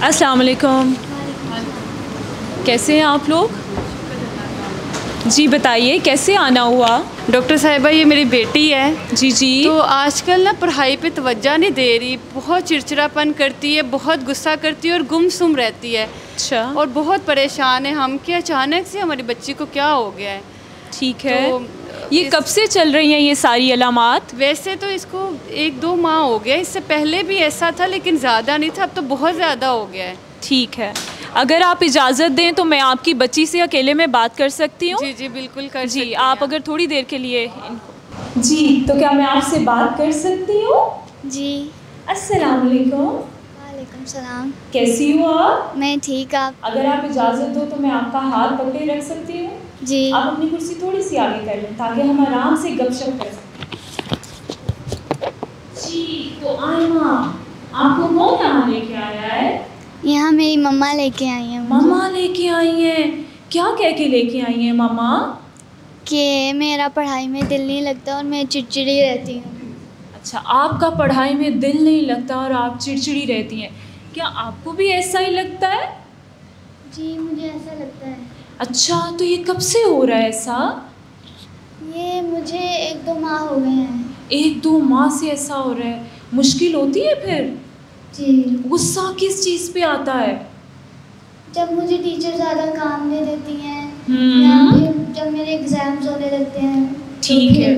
अस्सलाम वालेकुम। कैसे हैं आप लोग? जी बताइए कैसे आना हुआ? डॉक्टर साहिबा ये मेरी बेटी है। जी जी। तो आजकल ना पढ़ाई पे तवज्जो नहीं दे रही, बहुत चिड़चिड़ापन करती है, बहुत गुस्सा करती है और गुमसुम रहती है। अच्छा। और बहुत परेशान है हम कि अचानक से हमारी बच्ची को क्या हो गया है। ठीक है। तो ये कब से चल रही हैं ये सारी अलामात? वैसे तो इसको 1-2 माह हो गया, इससे पहले भी ऐसा था लेकिन ज़्यादा नहीं था, अब तो बहुत ज़्यादा हो गया है। ठीक है, अगर आप इजाज़त दें तो मैं आपकी बच्ची से अकेले में बात कर सकती हूँ? जी जी बिल्कुल कर जी, सकती हैं आप अगर थोड़ी देर के लिए इनको जी, तो क्या मैं आपसे बात कर सकती हूँ? जी। अस्सलाम वालेकुम। वालेकुम सलाम। कैसी हो आप? मैं ठीक। आप? अगर आप इजाज़त दो तो मैं आपका हाथ पकड़े रख सकती हूँ? जी। आप अपनी कुर्सी थोड़ी सी आगे कर लें ताकि हम आराम से गपशप कर सकें। जी, तो आयमा, आपको कौन यहाँ लेके आया है? यहाँ मेरी मम्मा लेके आई हैं। मम्मा लेके आई हैं? क्या कह के लेके आई हैं मम्मा? कि मेरा पढ़ाई में दिल नहीं लगता और मैं चिड़चिड़ी रहती हूँ। अच्छा, आपका पढ़ाई में दिल नहीं लगता और आप चिड़चिड़ी रहती हैं। क्या आपको भी ऐसा ही लगता है? जी मुझे ऐसा लगता है। अच्छा, तो ये कब से हो रहा है ऐसा? ये मुझे 1-2 माह हो गए हैं। 1-2 माह से ऐसा हो रहा है। मुश्किल होती है फिर? जी। गुस्सा किस चीज़ पे आता है? जब मुझे टीचर ज़्यादा काम दे देती हैं या हम्म। फिर जब मेरे एग्ज़ाम्स होने लगते हैं। ठीक है,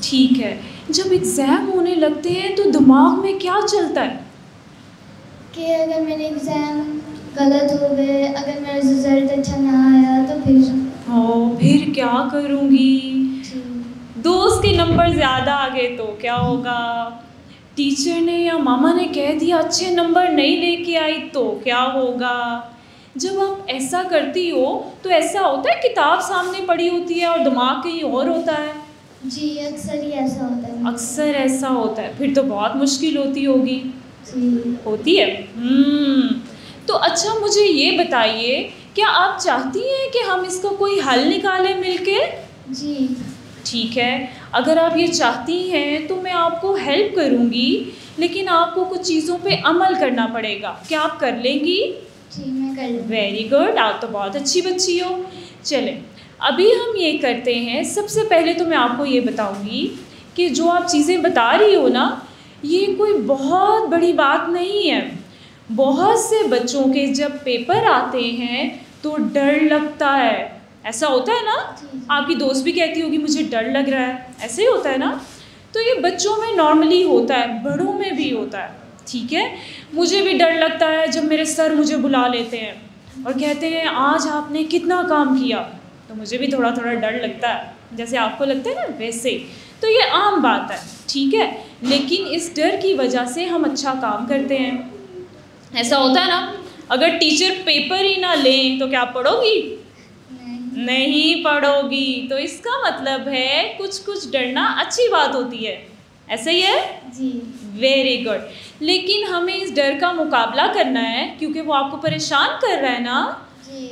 ठीक है। जब एग्ज़ाम होने लगते हैं तो दिमाग में क्या चलता है? कि अगर मेरे एग्ज़ाम गलत हो गए, अगर मेरा रिज़ल्ट अच्छा ना आया तो फिर क्या करूँगी? जी। दोस्त के नंबर ज़्यादा आ गए तो क्या होगा? टीचर ने या मामा ने कह दिया अच्छे नंबर नहीं लेके आई तो क्या होगा? जब आप ऐसा करती हो तो ऐसा होता है किताब सामने पड़ी होती है और दिमाग कहीं और होता है? जी अक्सर ही ऐसा होता है। अक्सर ऐसा होता है, फिर तो बहुत मुश्किल होती होगी। जी। होती है। तो अच्छा मुझे ये बताइए, क्या आप चाहती हैं कि हम इसका कोई हल निकालें मिलके? जी। ठीक है, अगर आप ये चाहती हैं तो मैं आपको हेल्प करूँगी, लेकिन आपको कुछ चीज़ों पे अमल करना पड़ेगा। क्या आप कर लेंगी? जी मैं कर लूँगी। वेरी गुड, आप तो बहुत अच्छी बच्ची हो। चलें, अभी हम ये करते हैं, सबसे पहले तो मैं आपको ये बताऊँगी कि जो आप चीज़ें बता रही हो ना, ये कोई बहुत बड़ी बात नहीं है। बहुत से बच्चों के जब पेपर आते हैं तो डर लगता है। ऐसा होता है ना? आपकी दोस्त भी कहती होगी मुझे डर लग रहा है, ऐसे ही होता है ना? तो ये बच्चों में नॉर्मली होता है, बड़ों में भी होता है। ठीक है, मुझे भी डर लगता है जब मेरे सर मुझे बुला लेते हैं और कहते हैं आज आपने कितना काम किया, तो मुझे भी थोड़ा थोड़ा डर लगता है, जैसे आपको लगता है ना वैसे। तो ये आम बात है, ठीक है, लेकिन इस डर की वजह से हम अच्छा काम करते हैं। ऐसा होता है ना, अगर टीचर पेपर ही ना लें तो क्या पढ़ोगी? नहीं पढ़ोगी। तो इसका मतलब है कुछ कुछ डरना अच्छी बात होती है, ऐसा ही है? जी। Very good. लेकिन हमें इस डर का मुकाबला करना है, क्योंकि वो आपको परेशान कर रहा है ना,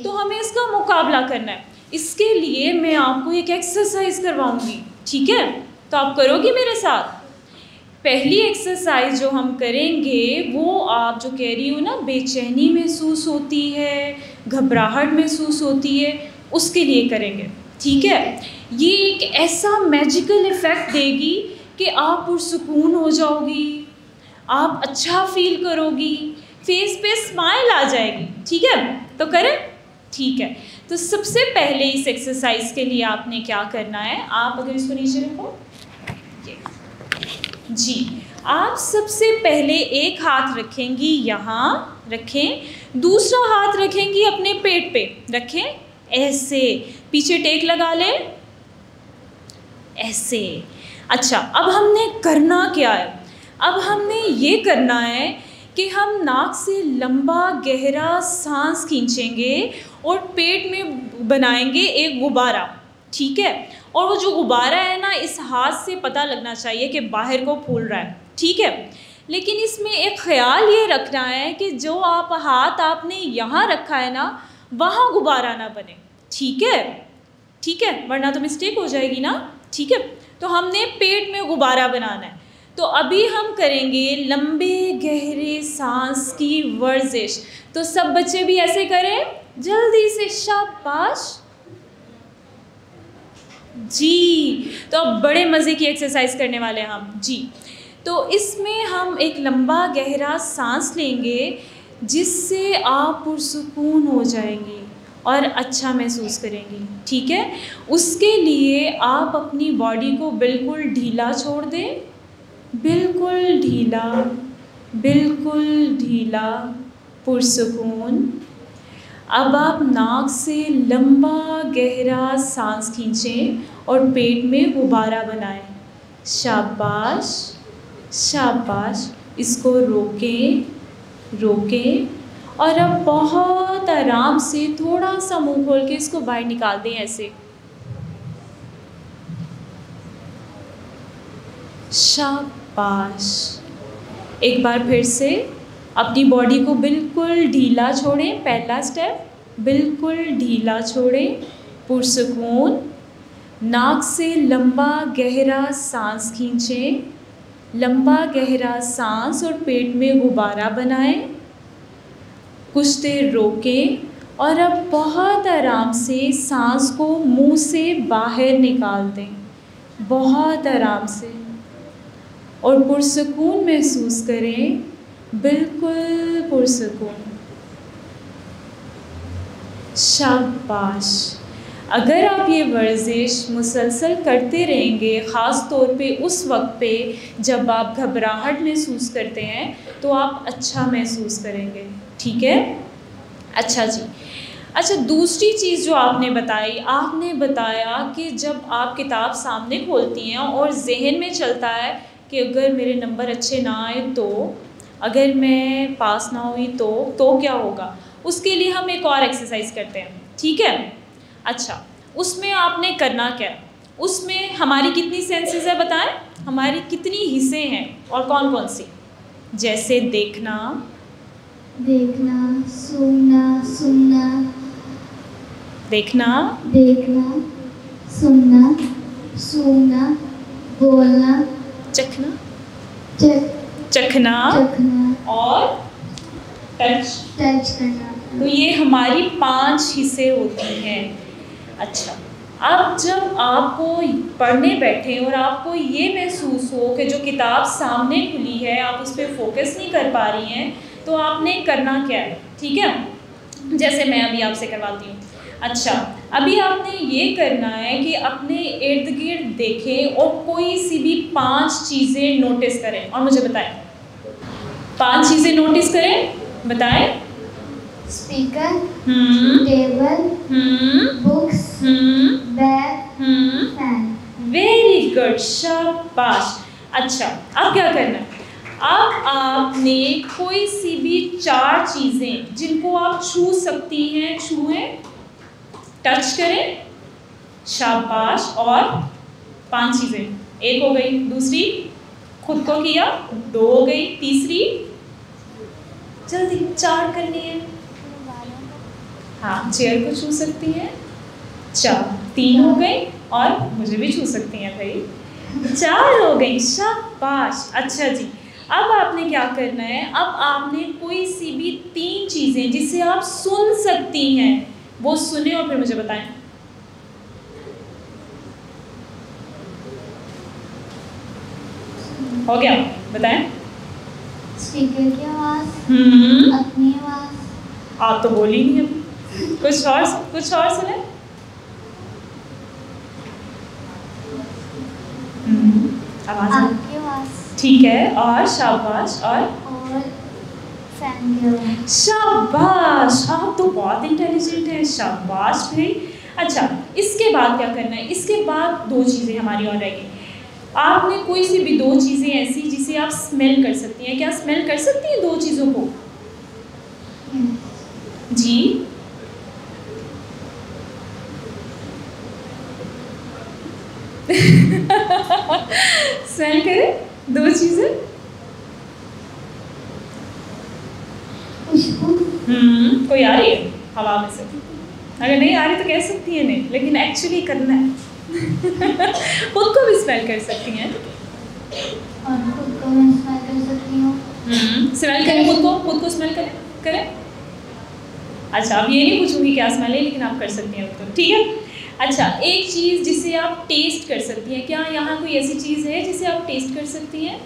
तो हमें इसका मुकाबला करना है। इसके लिए मैं आपको एक एक्सरसाइज करवाऊंगी, ठीक है? तो आप करोगी मेरे साथ? पहली एक्सरसाइज जो हम करेंगे वो आप जो कह रही हो ना, बेचैनी महसूस होती है, घबराहट महसूस होती है, उसके लिए करेंगे, ठीक है? ये एक ऐसा मैजिकल इफ़ेक्ट देगी कि आप पुरसुकून हो जाओगी, आप अच्छा फील करोगी, फेस पे स्माइल आ जाएगी, ठीक है? तो करें? ठीक है, तो सबसे पहले इस एक्सरसाइज के लिए आपने क्या करना है, आप अगर इसको नीचे रखो जी, आप सबसे पहले एक हाथ रखेंगी यहाँ, रखें, दूसरा हाथ रखेंगी अपने पेट पे, रखें ऐसे, पीछे टेक लगा लें ऐसे। अच्छा, अब हमने करना क्या है? अब हमने ये करना है कि हम नाक से लंबा गहरा सांस खींचेंगे और पेट में बनाएंगे एक गुब्बारा, ठीक है? और वो जो गुब्बारा है ना, इस हाथ से पता लगना चाहिए कि बाहर को फूल रहा है, ठीक है? लेकिन इसमें एक ख्याल ये रखना है कि जो आप हाथ आपने यहाँ रखा है ना, वहाँ गुब्बारा ना बने, ठीक है? ठीक है, वरना तो मिस्टेक हो जाएगी ना, ठीक है? तो हमने पेट में गुब्बारा बनाना है। तो अभी हम करेंगे लंबे गहरे सांस की वर्जिश। तो सब बच्चे भी ऐसे करें जल्दी से, शाबाश जी। तो अब बड़े मज़े की एक्सरसाइज करने वाले हैं हम जी। तो इसमें हम एक लंबा गहरा सांस लेंगे जिससे आप पुरसुकून हो जाएंगे और अच्छा महसूस करेंगे, ठीक है। उसके लिए आप अपनी बॉडी को बिल्कुल ढीला छोड़ दें, बिल्कुल ढीला, बिल्कुल ढीला, पुरसुकून। अब आप नाक से लंबा गहरा सांस खींचें और पेट में गुब्बारा बनाएं। शाबाश शाबाश। इसको रोकें, रोकें और अब बहुत आराम से थोड़ा सा मुंह खोल के इसको बाहर निकाल दें ऐसे। शाबाश। एक बार फिर से अपनी बॉडी को बिल्कुल ढीला छोड़ें। पहला स्टेप, बिल्कुल ढीला छोड़ें, पुरसुकून। नाक से लंबा गहरा सांस खींचें, लंबा गहरा सांस और पेट में गुब्बारा बनाएं। कुछ देर रोकें और अब बहुत आराम से सांस को मुंह से बाहर निकाल दें, बहुत आराम से, और पुरसुकून महसूस करें, बिल्कुल पुरसुकून। शाबाश। अगर आप ये वर्जिश मुसलसल करते रहेंगे, ख़ास तौर पे उस वक्त पे जब आप घबराहट महसूस करते हैं, तो आप अच्छा महसूस करेंगे, ठीक है। अच्छा जी। अच्छा, दूसरी चीज़ जो आपने बताई, आपने बताया कि जब आप किताब सामने खोलती हैं और जहन में चलता है कि अगर मेरे नंबर अच्छे ना आए तो, अगर मैं पास ना हुई तो क्या होगा। उसके लिए हम एक और एक्सरसाइज करते हैं, ठीक है। अच्छा, उसमें आपने करना क्या, उसमें हमारी कितनी सेंसेस है बताएं, हमारी कितनी हिस्से हैं और कौन कौन सी। जैसे देखना, देखना, सुनना, सुनना, देखना, देखना, सुनना, सूंघना, बोलना, चखना, चखना, चखना और टच करना। तो ये हमारी 5 हिस्से होती हैं। अच्छा, अब जब आपको पढ़ने बैठे और आपको ये महसूस हो कि जो किताब सामने खुली है आप उस पर फोकस नहीं कर पा रही हैं, तो आपने करना क्या है, ठीक है। जैसे मैं अभी आपसे करवाती हूँ। अच्छा, अभी आपने ये करना है कि अपने इर्द गिर्द देखें और कोई सी भी 5 चीज़ें नोटिस करें और मुझे बताएं। 5 चीज़ें नोटिस करें, बताएं। Speaker, table, books, bag, fan. Very good, शाबाश। अच्छा, अब क्या करना है, अब आपने कोई सी भी 4 चीज़ें जिनको आप छू सकती हैं, छुएं, टच करें, शाबाश। और 5 चीज़ें, एक हो गई, दूसरी खुद को किया, 2 हो गई, तीसरी जल्दी 4 करनी है। हाँ, चेयर को छू सकती हैं, 4, 3 हो गई और मुझे भी छू सकती हैं भाई, 4 हो गई, शाबाश। अच्छा जी, अब आपने क्या करना है, अब आपने कोई सी भी 3 चीज़ें जिसे आप सुन सकती हैं वो सुने और फिर मुझे बताएं। हो गया, बताएं। स्पीकर की आवाज़, अपनी आवाज़। आप तो बोली नहीं अभी, कुछ और सुने। आवाज़, आपकी आवाज़, ठीक है। और शाबाश, और फैन की आवाज़। शाबाश, आप तो बहुत इंटेलिजेंट हैं, शाबाश भाई। अच्छा, इसके बाद क्या करना है, इसके बाद 2 चीज़ें हमारी और रहेगी। आपने कोई सी भी 2 चीज़ें ऐसी जिसे आप स्मेल कर सकती हैं, क्या स्मेल कर सकती हैं 2 चीज़ों को जी। स्मेल करें 2 चीज़ें। कोई आ रही है हवा में से, अगर नहीं आ रही तो कह सकती है नहीं, लेकिन एक्चुअली करना है। खुद को भी स्मेल कर सकती हैं। और खुद को मैं स्मेल कर सकती हूँ। स्मेल करें, खुद को स्मेल करें। अच्छा, अब ये नहीं पूछूंगी क्या स्मेल है, लेकिन आप कर सकती हैं तो, ठीक है। अच्छा, एक चीज़ जिसे आप टेस्ट कर सकती हैं, क्या यहाँ कोई ऐसी चीज़ है जिसे आप टेस्ट कर सकती हैं?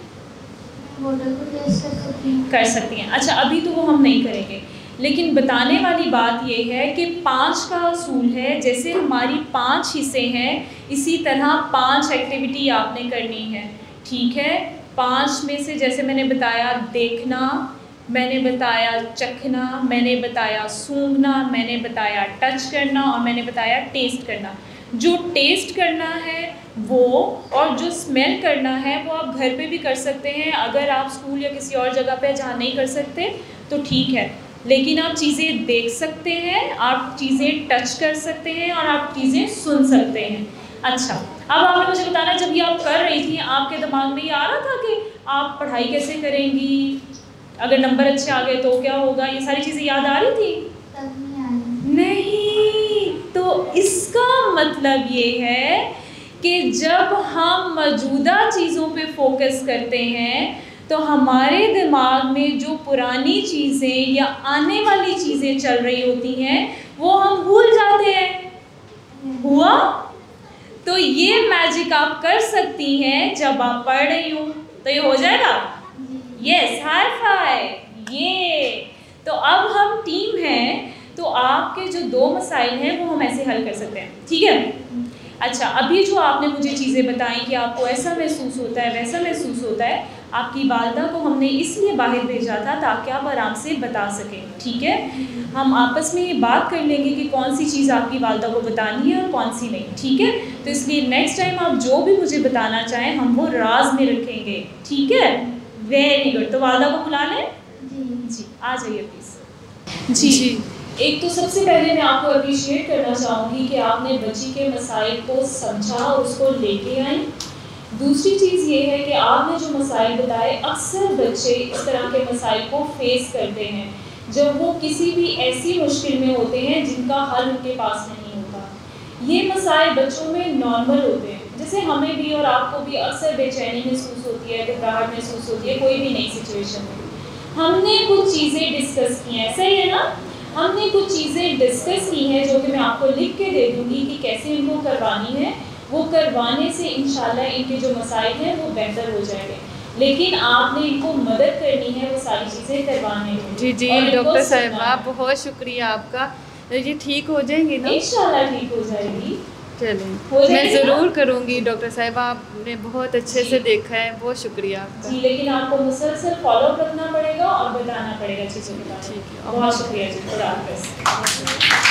वाटर को टेस्ट कर सकती हूँ। कर सकती हैं। अच्छा, अभी तो वो हम नहीं करेंगे, लेकिन बताने वाली बात ये है कि 5 का असूल है। जैसे हमारी 5 हिस्से हैं, इसी तरह 5 एक्टिविटी आपने करनी है, ठीक है। 5 में से जैसे मैंने बताया देखना, मैंने बताया चखना, मैंने बताया सूंघना, मैंने बताया टच करना और मैंने बताया टेस्ट करना। जो टेस्ट करना है वो और जो स्मेल करना है वो आप घर पे भी कर सकते हैं। अगर आप स्कूल या किसी और जगह पे जहाँ नहीं कर सकते तो ठीक है, लेकिन आप चीज़ें देख सकते हैं, आप चीज़ें टच कर सकते हैं और आप चीज़ें सुन सकते हैं। अच्छा, अब आपने मुझे बताना, जब ये आप कर रही थी आपके दिमाग में ये आ रहा था कि आप पढ़ाई कैसे करेंगी, अगर नंबर अच्छे आ गए तो क्या होगा, ये सारी चीज़ें याद आ रही थी? तब नहीं आ रही। नहीं, तो इसका मतलब ये है कि जब हम मौजूदा चीज़ों पे फोकस करते हैं तो हमारे दिमाग में जो पुरानी चीज़ें या आने वाली चीज़ें चल रही होती हैं वो हम भूल जाते हैं। हुआ? तो ये मैजिक आप कर सकती हैं जब आप पढ़ रही हो, तो ये हो जाएगा। Yes, high five. ये तो अब हम टीम हैं, तो आपके जो 2 मसाइल हैं वो हम ऐसे हल कर सकते हैं, ठीक है। अच्छा, अभी जो आपने मुझे चीज़ें बताई कि आपको ऐसा महसूस होता है, वैसा महसूस होता है, आपकी वालदा को हमने इसलिए बाहर भेजा था ताकि आप आराम से बता सकें, ठीक है। हम आपस में ये बात कर लेंगे कि कौन सी चीज़ आपकी वालदा को बतानी है और कौन सी नहीं, ठीक है। तो इसलिए नेक्स्ट टाइम आप जो भी मुझे बताना चाहें हम वो राज में रखेंगे, ठीक है। Very good. तो वालदा को बुला लें? जी, आ जाइए प्लीज़। जी, एक तो सबसे पहले मैं आपको अप्रिशिएट करना चाहूँगी कि आपने बच्ची के मसाइल को समझा और उसको लेके आई। दूसरी चीज़ ये है कि आपने जो मसाइल बताए, अक्सर बच्चे इस तरह के मसाइल को फेस करते हैं जब वो किसी भी ऐसी मुश्किल में होते हैं जिनका हल उनके पास नहीं होता। ये मसाइल बच्चों में नॉर्मल होते हैं, जैसे हमें भी और आपको भी अक्सर बेचैनी महसूस होती है, घबराहट महसूस होती है कोई भी नई सिचुएशन में। हमने कुछ चीज़ें डिस्कस की हैं, सही है ना। हमने कुछ चीज़ें डिस्कस की हैं जो कि मैं आपको लिख के दे दूँगी कि कैसे इनको करवानी है। वो करवाने से इंशाल्लाह इनके जो मसाइल हैं वो बेहतर हो जाएंगे, लेकिन आपने इनको मदद करनी है वो सारी चीज़ें करवाने में। जी जी डॉक्टर साहिबा, बहुत शुक्रिया आपका। ये ठीक हो जाएंगी ना? इंशाल्लाह ठीक हो जाएगी। चलें, मैं ज़रूर करूँगी डॉक्टर साहिबा, आपने बहुत अच्छे से देखा है, बहुत शुक्रिया आपका। जी, लेकिन आपको मुसलसल फॉलोअप रखना पड़ेगा और बताना पड़ेगा चीज़ों के बारे में। ठीक है, बहुत शुक्रिया जी, खुदा हाफ़िज़।